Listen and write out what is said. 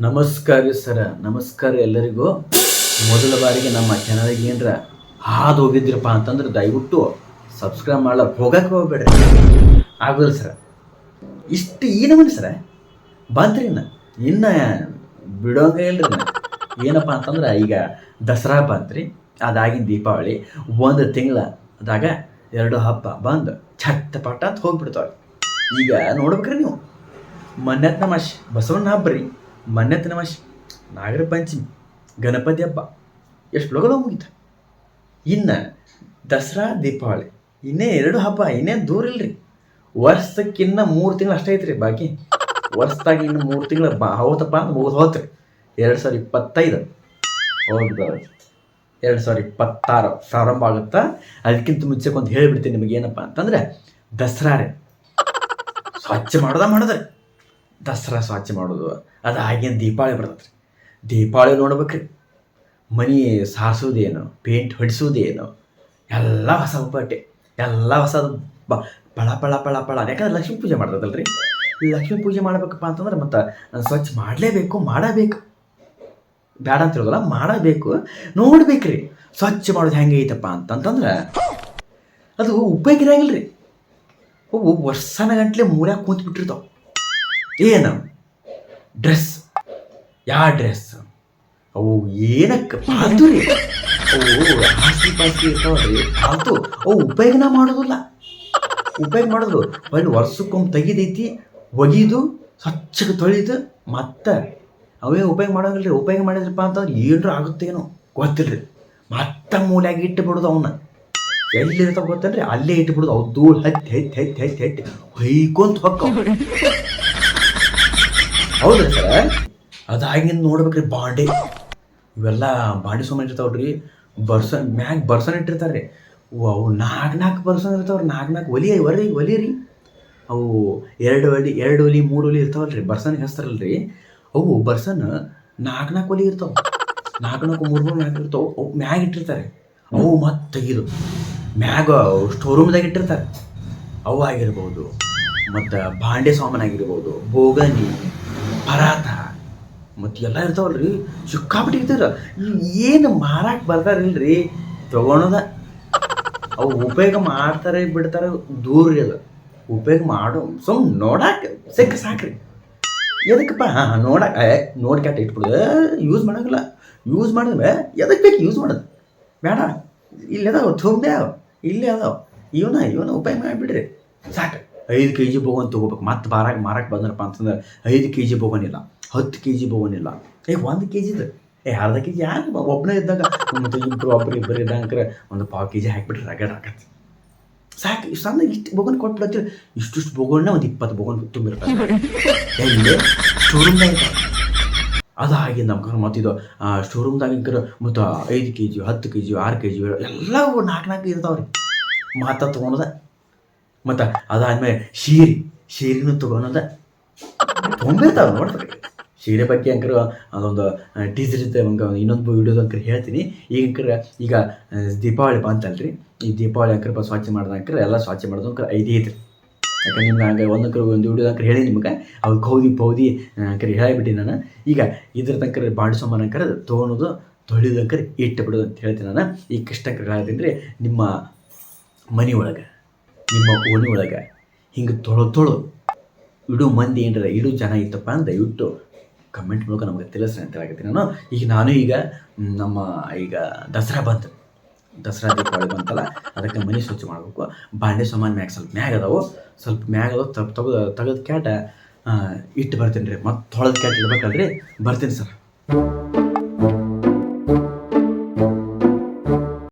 ನಮಸ್ಕಾರ ರೀ ಸರ, ನಮಸ್ಕಾರ ಎಲ್ಲರಿಗೂ. ಮೊದಲ ಬಾರಿಗೆ ನಮ್ಮ ಚಾನಲ್ಗೆ ಏನರ ಹಾದು ಹೋಗಿದ್ರಪ್ಪ ಅಂತಂದ್ರೆ ದಯವಿಟ್ಟು ಸಬ್ಸ್ಕ್ರೈಬ್ ಮಾಡ್ಲಕ್ಕೆ ಹೋಗಕ್ಕೆ ಹೋಗ್ಬೇಡ್ರಿ. ಆಗೋದಿಲ್ಲ ಸರ. ಇಷ್ಟು ಏನವನ್ ಸರ ಬಂತ್ರಿ ಇನ್ನು ಬಿಡೋಂಗ ಇಲ್ರಿ. ಏನಪ್ಪ ಅಂತಂದ್ರೆ ಈಗ ದಸರಾ ಬಂತ್ರಿ, ಅದಾಗಿನ ದೀಪಾವಳಿ, ಒಂದು ತಿಂಗಳದಾಗ 2 ಹಬ್ಬ ಬಂದು ಛಟ್ ಪಟ ಅಂತ ಹೋಗ್ಬಿಡ್ತಾವೆ. ಈಗ ನೋಡ್ಬೇಕ್ರಿ ನೀವು, ಮನ್ನೆತ್ ನಮಾಶ್ ಬಸವಣ್ಣ ಹಬ್ಬ ರೀ, ಮನ್ನೆತ್ ನಮಾಶ್ ನಾಗರ ಪಂಚಮಿ, ಗಣಪತಿ ಹಬ್ಬ ಎಷ್ಟು ಲೋಕದ ಮುಗಿತು. ಇನ್ನು ದಸರಾ ದೀಪಾವಳಿ ಇನ್ನೇ 2 ಹಬ್ಬ, ಇನ್ನೇನು ದೂರ ಇಲ್ರಿ. ವರ್ಷಕ್ಕಿನ್ನ 3 ತಿಂಗಳು ಅಷ್ಟೇ ಐತ್ರಿ ಬಾಕಿ. ವರ್ಷದಾಗ ಇನ್ನು 3 ತಿಂಗಳು ಹೌದಪ್ಪ ಅಂತ ಮುಗಿದು ಹೋತ್ರಿ. 2025 ಹೋಗಿ 2026 ಪ್ರಾರಂಭ ಆಗುತ್ತಾ. ಅದಕ್ಕಿಂತ ಮುಂಚೆಗೆ ಒಂದು ಹೇಳಿಬಿಡ್ತೀನಿ ನಿಮಗೆ. ಏನಪ್ಪ ಅಂತಂದರೆ ದಸರಾ ರೀ, ಸ್ವಚ್ಛ ಮಾಡೋದ್ರಿ. ದಸರಾ ಸ್ವಚ್ಛ ಮಾಡೋದು, ಅದು ಹಾಗೇನು ದೀಪಾವಳಿ ಬರ್ತದೆ ರೀ. ದೀಪಾವಳಿ ನೋಡ್ಬೇಕ್ರಿ, ಮನೆ ಸಾರಿಸೋದೇನು, ಪೇಂಟ್ ಹೊಡಿಸೋದೇನು, ಎಲ್ಲ ಹೊಸ ಉಪಟೆ, ಎಲ್ಲ ಹೊಸದು ಪಳ ಪಳ ಪಳ ಪಳ. ಯಾಕಂದ್ರೆ ಲಕ್ಷ್ಮೀ ಪೂಜೆ ಮಾಡ್ತದಲ್ರಿ. ಲಕ್ಷ್ಮೀ ಪೂಜೆ ಮಾಡ್ಬೇಕಪ್ಪ ಅಂತಂದ್ರೆ ಮತ್ತು ಸ್ವಚ್ಛ ಮಾಡಲೇಬೇಕು, ಮಾಡಬೇಕು. ಬೇಡ ಅಂತ ಹೇಳೋದಲ್ಲ, ಮಾಡಬೇಕು. ನೋಡ್ಬೇಕ್ರಿ ಸ್ವಚ್ಛ ಮಾಡೋದು ಹೆಂಗೆ ಐತಪ್ಪ ಅಂತಂತಂದ್ರೆ ಅದು ಉಪಯೋಗ ಇರಂಗಿಲ್ಲ ರೀ. ಅವು ವರ್ಷನ ಗಂಟ್ಲೆ ಮೂರ್ಯಾಗ ಕೂತ್ ಬಿಟ್ಟಿರ್ತಾವೆ. ಏನು ಡ್ರೆಸ್, ಯಾವ ಡ್ರೆಸ್ ಅವು ಏನಕ್ಕೆ ಫಾಲ್ತು ರೀ. ಅವು ಹಾಸಿ ಪಾಸಿ ಇರ್ತಾವ್ರಿ ಫಾಲ್ತು. ಅವು ಉಪಯೋಗನ ಮಾಡೋದಿಲ್ಲ. ಉಪಯೋಗ ಮಾಡೋದು ಒಳ್ಳೆ ವರ್ಷಕ್ಕೊಮ್ಮೆ ತೆಗಿದೈತಿ, ಒಗಿದು ಸ್ವಚ್ಛಗೆ ತೊಳೆದು ಮತ್ತೆ ಅವೇ ಉಪಯೋಗ ಮಾಡೋಂಗಿಲ್ಲ ರೀ. ಉಪಯೋಗ ಮಾಡಿದ್ರಪ್ಪ ಅಂತಂದ್ರೆ ಏನರ ಆಗುತ್ತೇನೋ ಗೊತ್ತಿಲ್ಲ ರೀ. ಮತ್ತೆ ಮೂಲ್ಯಾಗಿ ಇಟ್ಟುಬಿಡೋದು ಅವನ್ನ. ಎಲ್ಲಿರ್ತಾವ ಗೊತ್ತೇನ್ರಿ, ಅಲ್ಲೇ ಇಟ್ಬಿಡೋದು. ಅವು ಧೂಳು ಹತ್ತಿ ಹತ್ತಿ ಹತ್ತಿ ಹತ್ತಿ ಹತ್ತಿ ಹೊಯ್ಕೊಂತ ಹೊಕ್ಕ. ಹೌದ್ರಿ ಸರ್. ಅದಾಗಿಂದ ನೋಡ್ಬೇಕ್ರಿ ಬಾಂಡೆ, ಇವೆಲ್ಲ ಬಾಂಡೆ ಸಾಮಾನು ಇರ್ತಾವ್ರಿ. ಮ್ಯಾಗ ಬರ್ಸನ್ ಇಟ್ಟಿರ್ತಾರೆ ರೀ. ಅವು 4 ಬರ್ಸನ್ ಇರ್ತಾವ್ರಿ. 4 ಒಲಿ ರೀ. ಅವು 2 ಒಲಿ 3 ಒಲಿ ಇರ್ತಾವಲ್ರಿ, ಬರ್ಸನ್ಗೆ ಹಚ್ತಾರಲ್ರಿ. ಅವು ಬರ್ಸನ್ 4 ಒಲಿ ಇರ್ತಾವೆ. 4 3 ಇರ್ತಾವೆ. ಅವು ಮ್ಯಾಗ ಇಟ್ಟಿರ್ತಾರೆ. ಅವು ಮತ್ತೆ ತೆಗಿದು ಮ್ಯಾಗ ಸ್ಟೋರೂಮ್ದಾಗ ಇಟ್ಟಿರ್ತಾರೆ. ಅವು ಆಗಿರ್ಬೋದು, ಮತ್ತು ಬಾಂಡೆ ಸಾಮಾನು ಆಗಿರ್ಬೋದು, ಬೋಗನಿ, ಪರಾತ ಮತ್ತು ಎಲ್ಲ ಇರ್ತಾವಲ್ರಿ. ಸಿಕ್ಕಾಬಿಟ್ಟು ಇರ್ತಾರ. ಏನು ಮಾರಾಕ್ ಬರ್ತಾರಿಲ್ರಿ, ತೊಗೊಳೋದ. ಅವು ಉಪಯೋಗ ಮಾಡ್ತಾರೆ ಬಿಡ್ತಾರೆ ದೂರ ರೀ. ಅದು ಉಪಯೋಗ ಮಾಡೋ ನೋಡಕ್ಕೆ ಸಾಕ್ರಿ. ಎದಕ್ಕಪ್ಪ ನೋಡ್ಕ್ಯಾಟ ಇಟ್ಬಿಡೋದು, ಯೂಸ್ ಮಾಡೋಂಗಿಲ್ಲ. ಯೂಸ್ ಮಾಡಿದ್ರೆ ಎದಕ್ಕೆ ಬೇಕು ಯೂಸ್ ಮಾಡೋದು? ಬೇಡ, ಇಲ್ಲಿ ಅದಾವ ತುಂಬೆ ಅದಾವ, ಇಲ್ಲೇ ಅದಾವ. ಇವನ ಉಪಯೋಗ ಮಾಡಿಬಿಡ್ರಿ ಸಾಕು. 5 kg ಬೋಗನ್ ತೊಗೋಬೇಕು. ಮತ್ತೆ ಮಾರಕ್ಕೆ ಬಂದ್ರಪ್ಪ ಅಂತಂದ್ರೆ 5 kg ಬೋಗನಿಲ್ಲ, 10 kg ಬೋಗನಿಲ್ಲ. 1 kg ಅರ್ಧ kg ಯಾಕೆ ಒಬ್ಬನೇ ಇದ್ದಾಗ ಮತ್ತು ಒಬ್ಬರು ಇದ್ದಂಕ್ರೆ ಒಂದು 1/4 kg ಹಾಕಿಬಿಟ್ರೆ ರಗಡ್ ಆಗತ್ತೆ ಸಾಕು. ಸಣ್ಣ ಇಷ್ಟು ಬೋಗನ್ ಕೊಟ್ಬಿಡತ್ತೀರಿ. ಇಷ್ಟು ಬೋಗಣ್ಣ ಒಂದು 20 ಬೋಗನ್ ತುಂಬಿರ್ತಾರೆ ಎಲ್ಲಿ ಸ್ಟೋರೂಮ್ದಾಗ ಇರ್ತಾರೆ. ಅದು ಹಾಗೆ ನಮ್ಮ ಮತ್ತಿದು ಸ್ಟೋರೂಮ್ದಾಗಿಂಕರ ಮತ್ತು 5 kg 10 kg 6 kg ಎಲ್ಲ 4 ಇರ್ತಾವ್ರಿ. ಮಾತಾ ತೊಗೊಳೋದ. ಮತ್ತು ಅದಾದ್ಮೇಲೆ ಸೀರೆನೂ ತೊಗೊಳೋದ ತೊಗೊಂಡಿರ್ತಾವೆ. ನೋಡ್ಬೇಕು ಸೀರೆ ಬಗ್ಗೆ ಅಂಕರ ಅದೊಂದು ಟೀಸರ್ ಇರುತ್ತೆ, ಇನ್ನೊಂದು ವಿಡಿಯೋದ ಅಂಕರ್ ಹೇಳ್ತೀನಿ. ಈಗ ದೀಪಾವಳಿ ಬಂತಲ್ರಿ. ಈ ದೀಪಾವಳಿ ಅಂಕರ ಸ್ವಚ್ಛ ಮಾಡ್ದಂಕ್ರೆ ಎಲ್ಲ ಸ್ವಚ್ಛ ಮಾಡೋದು ಅಂಕರ್ 5 ಐತ್ರಿ. ಯಾಕಂದ್ರೆ ನಿಮ್ಗೆ ಹಂಗೆ ಒಂದು ವಿಡಿಯೋದ ಅಂಕರ್ ಹೇಳಿ ನಿಮ್ಗೆ ಅವ್ರು ಪೌದಿ ಅಂಕರ್ ಹೇಳಿಬಿಟ್ಟು ನಾನು. ಈಗ ಇದ್ರ ತನಕ ಬಾಂಡೆ ಸಾಮಾನು ಅಂಕರ ತೊಗೊಳೋದು, ತೊಳೆಯೋದು ಅಂಕರ್ ಇಟ್ಟು ಬಿಡೋದು ಅಂತ ಹೇಳ್ತೀನಿ ನಾನು. ಈಗ ಇಷ್ಟ ಅಂಕರ್ ಹೇಳ್ತೀನಿ ರೀ. ನಿಮ್ಮ ಮನೆ ಒಳಗೆ, ನಿಮ್ಮ ಓಣಿ ಒಳಗೆ ಹಿಂಗೆ ತೊಳೋ ಇಡೋ ಮಂದಿ ಏನರ ಇಡೋ ಜನ ಇತ್ತಪ್ಪ ಅಂತ ದಯವಿಟ್ಟು ಕಮೆಂಟ್ ಮೂಲಕ ನಮಗೆ ತಿಳಿಸ್ರಿ ಅಂತ ಹೇಳಕತ್ತೀನಿ ನಾನು. ಈಗ ನಮ್ಮ ದಸರಾ ಬಂತು, ದಸರಾ ದೀಪಾವಳಿ ಬಂತಲ್ಲ, ಅದಕ್ಕೆ ಮನೆ ಸ್ವಚ್ಛ ಮಾಡಬೇಕು. ಬಾಂಡೆ ಸಾಮಾನು ಮ್ಯಾಗ ಅದಾವು, ಸ್ವಲ್ಪ ಮ್ಯಾಗ ತೆಗೆದು ಕ್ಯಾಟ ಇಟ್ಟು ಬರ್ತೀನಿ ರೀ. ಮತ್ತು ತೊಳೆದು ಕ್ಯಾಟ್ ಇಡ್ಬೇಕಲ್ರಿ. ಬರ್ತೀನಿ ಸರ್.